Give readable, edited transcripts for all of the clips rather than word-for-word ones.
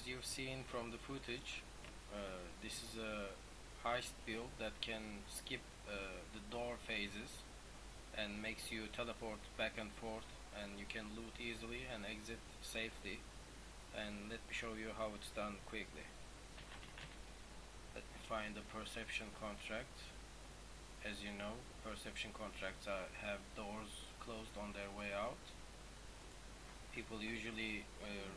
as you've seen from the footage, this is a heist build that can skip the door phases and makes you teleport back and forth, and you can loot easily and exit safely. And let me show you how it's done quickly. Let me find the perception contract. As you know, perception contracts have doors closed on their way out. People usually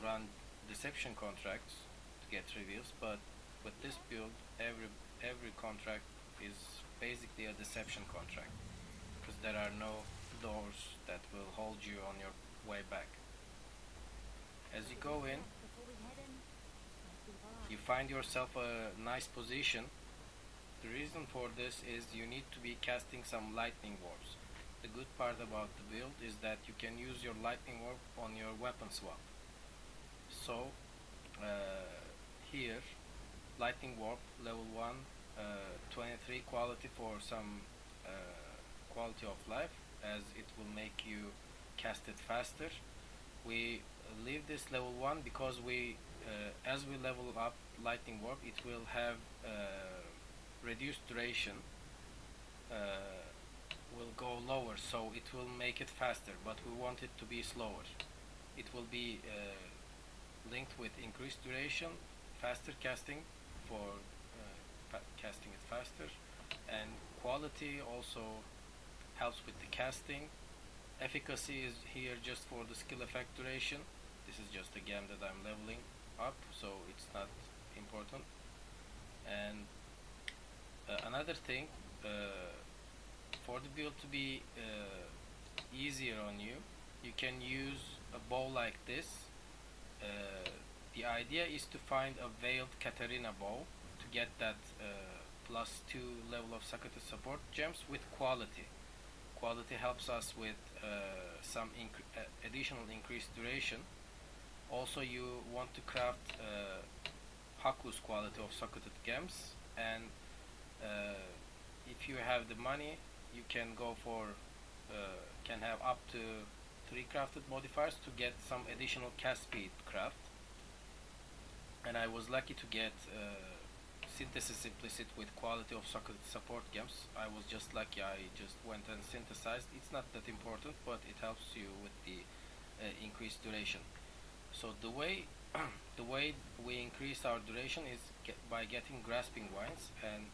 run deception contracts to get reveals, but with this build, every contract is basically a deception contract, because there are no doors that will hold you on your way back. As you go in, you find yourself a nice position. The reason for this is you need to be casting some lightning orbs. The good part about the build is that you can use your lightning orb on your weapon swap. So here, lightning orb level 1, 23 quality for some quality of life, as it will make you cast it faster. We leave this level 1 because as we level up lightning orb, it will have reduced duration, will go lower, so it will make it faster, but we want it to be slower. It will be linked with increased duration, faster casting for casting it faster, and quality also helps with the casting. Efficacy is here just for the skill effect duration. This is just a gem that I'm leveling up, so it's not important. And another thing, for the build to be easier on you, you can use a bow like this. The idea is to find a veiled Katarina bow to get that +2 level of Secret support gems with quality. Quality helps us with some additional increased duration. Also, you want to craft Haku's quality of socketed gems, and if you have the money, you can go for can have up to 3 crafted modifiers to get some additional cast speed craft. And I was lucky to get synthesis implicit with quality of socket support gems. I was just lucky, I just went and synthesized. It's not that important, but it helps you with the increased duration. So the way we increase our duration is by getting grasping vines, and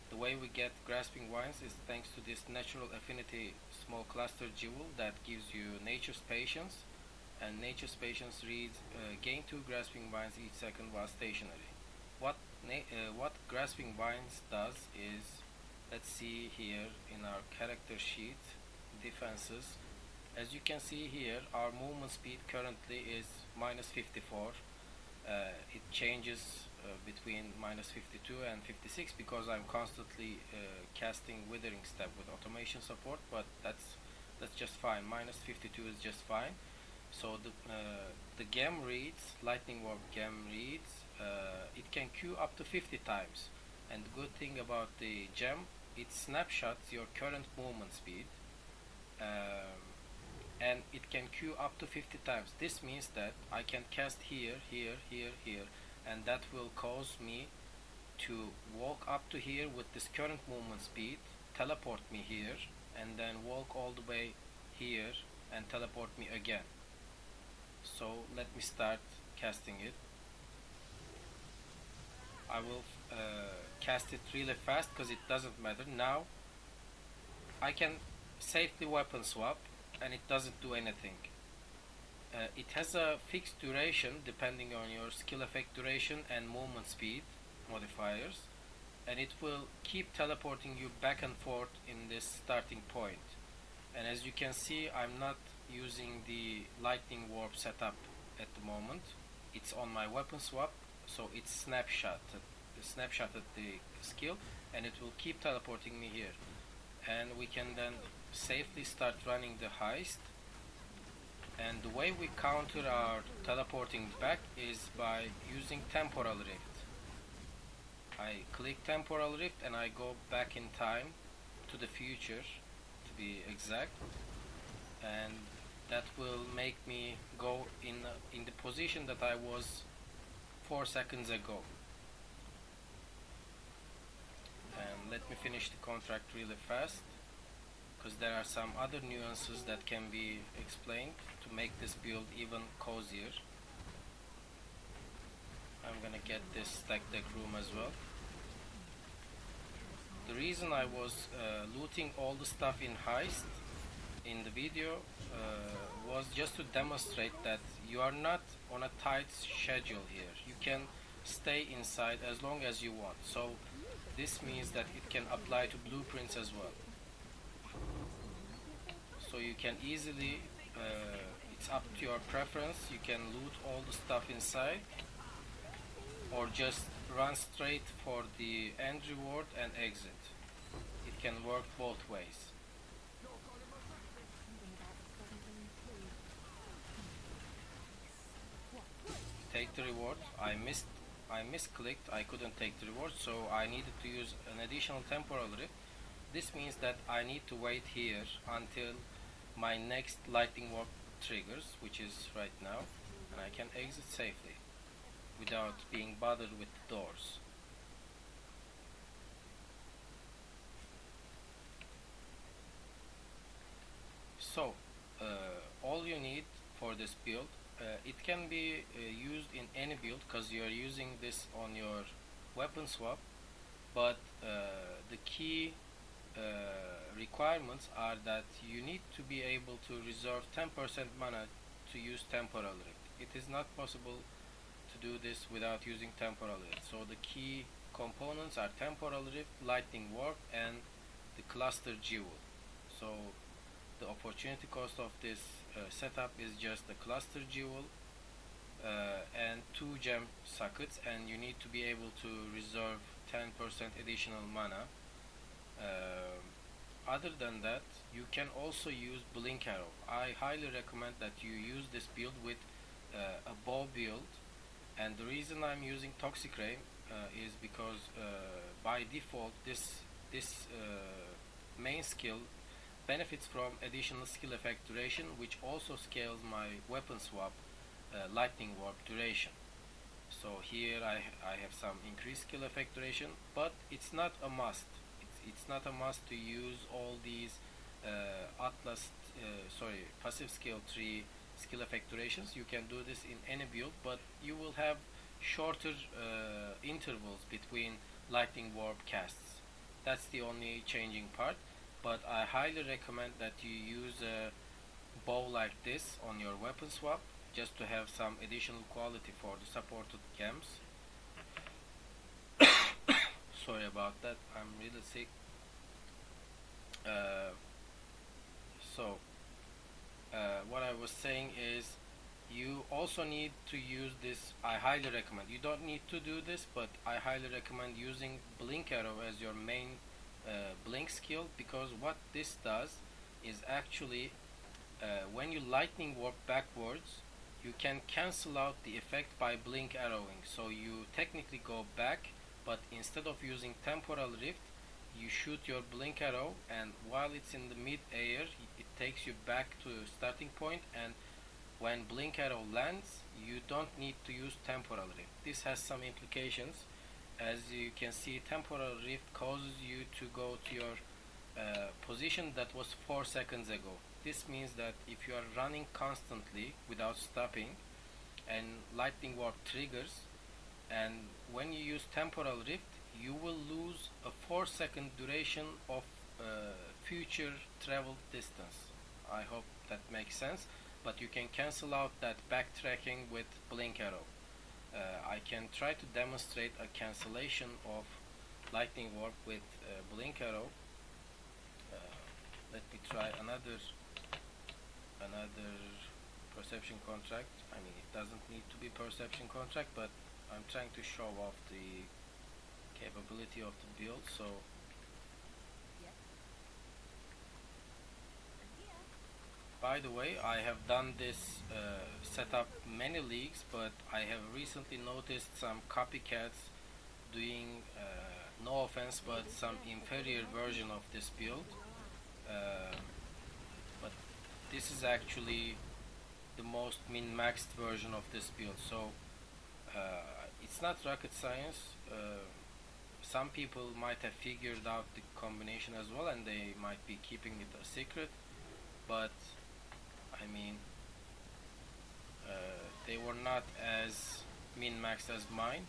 the way we get grasping vines is thanks to this natural affinity small cluster jewel that gives you nature's patience, and nature's patience reads gain 2 grasping vines each second while stationary. What grasping vines does is, let's see here in our character sheet, defenses. As you can see here, our movement speed currently is -54. It changes between -52 and 56 because I'm constantly casting Withering Step with automation support, but that's just fine. -52 is just fine. So the gem reads, lightning orb gem reads, it can queue up to 50 times, and the good thing about the gem, it snapshots your current movement speed, and it can queue up to 50 times. This means that I can cast here, here, here, here, and that will cause me to walk up to here with this current movement speed, teleport me here, and then walk all the way here and teleport me again. So let me start casting it. I will cast it really fast because it doesn't matter. Now I can safely weapon swap and it doesn't do anything. It has a fixed duration depending on your skill effect duration and movement speed modifiers, and it will keep teleporting you back and forth in this starting point. And as you can see, I'm not using the lightning warp setup at the moment. It's on my weapon swap, so it's snapshotted the skill, and it will keep teleporting me here. And we can then safely start running the heist. And the way we counter our teleporting back is by using temporal rift. I click temporal rift and I go back in time to the future, to be exact, and that will make me go in the position that I was 4 seconds ago. And let me finish the contract really fast, because there are some other nuances that can be explained to make this build even cozier. I'm gonna get this stack deck room as well. The reason I was looting all the stuff in Heist in the video was just to demonstrate that you are not on a tight schedule here. You can stay inside as long as you want. So this means that it can apply to blueprints as well. So you can easily, it's up to your preference, you can loot all the stuff inside, or just run straight for the end reward and exit. It can work both ways. Take the reward. I misclicked, I couldn't take the reward, so I needed to use an additional temporal rift. This means that I need to wait here until my next lightning warp triggers, which is right now, and I can exit safely without being bothered with the doors. So all you need for this build, it can be used in any build because you are using this on your weapon swap, but the key requirements are that you need to be able to reserve 10% mana to use temporal rift. It is not possible to do this without using temporal rift. So the key components are temporal rift, lightning warp, and the cluster jewel. So the opportunity cost of this setup is just the cluster jewel and 2 gem sockets, and you need to be able to reserve 10% additional mana. Other than that, you can also use blink arrow. I highly recommend that you use this build with a bow build, and the reason I'm using toxic ray is because by default this main skill benefits from additional skill effect duration, which also scales my weapon swap lightning warp duration. So here I have some increased skill effect duration, but it's not a must. It's not a must to use all these passive skill tree skill effect durations. You can do this in any build, but you will have shorter intervals between lightning warp casts. That's the only changing part, but I highly recommend that you use a bow like this on your weapon swap, just to have some additional quality for the supported gems. Sorry about that, I'm really sick. What I was saying is, you also need to use this. I highly recommend, you don't need to do this, but I highly recommend using blink arrow as your main blink skill, because what this does is actually when you lightning warp backwards, you can cancel out the effect by blink arrowing. So you technically go back, but instead of using temporal rift, you shoot your blink arrow, and while it's in the mid-air, it takes you back to starting point, and when blink arrow lands, you don't need to use temporal rift. This has some implications. As you can see, temporal rift causes you to go to your position that was 4 seconds ago. This means that if you are running constantly without stopping and lightning warp triggers, and when you use temporal rift, you will lose a 4-second duration of future travel distance. I hope that makes sense, but you can cancel out that backtracking with blink arrow. I can try to demonstrate a cancellation of lightning warp with blink arrow. Let me try another perception contract. I mean, it doesn't need to be perception contract, but I'm trying to show off the capability of the build. So by the way, I have done this setup many leagues, but I have recently noticed some copycats doing, no offense, but some inferior version of this build. But this is actually the most min-maxed version of this build. So it's not rocket science. Some people might have figured out the combination as well, and they might be keeping it a secret, but I mean, they were not as min-maxed as mine.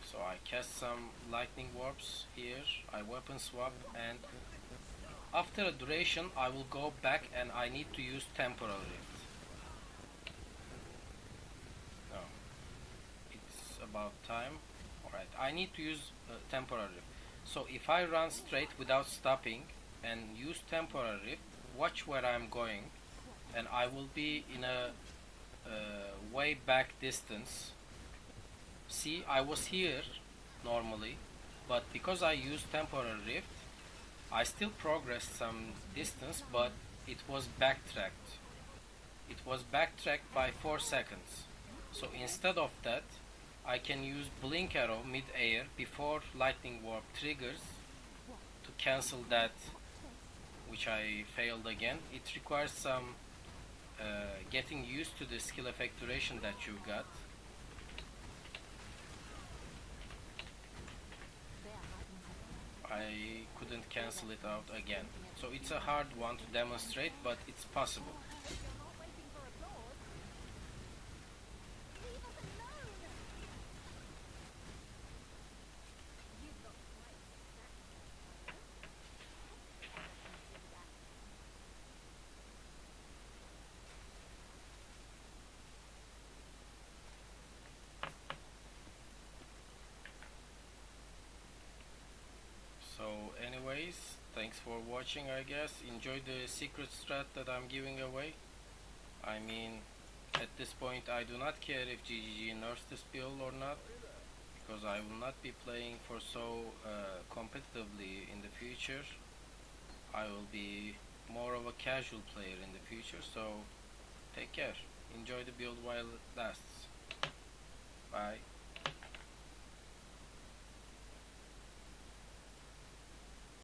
So I cast some lightning warps here, I weapon swap, and after a duration I will go back and I need to use temporal rift. No, it's about time. Alright, I need to use temporal rift. So if I run straight without stopping and use temporal rift, watch where I'm going, and I will be in a way back distance. See, I was here normally, but because I used temporal rift, I still progressed some distance, but it was backtracked. It was backtracked by 4 seconds. So instead of that, I can use blink arrow mid-air before lightning warp triggers to cancel that, which I failed again. It requires some getting used to the skill effect duration that you got. I couldn't cancel it out again. So it's a hard one to demonstrate, but it's possible. So anyways, thanks for watching, I guess. Enjoy the secret strat that I'm giving away. I mean, at this point I do not care if GGG nerfs this build or not, because I will not be playing for so competitively in the future. I will be more of a casual player in the future, so take care. Enjoy the build while it lasts. Bye.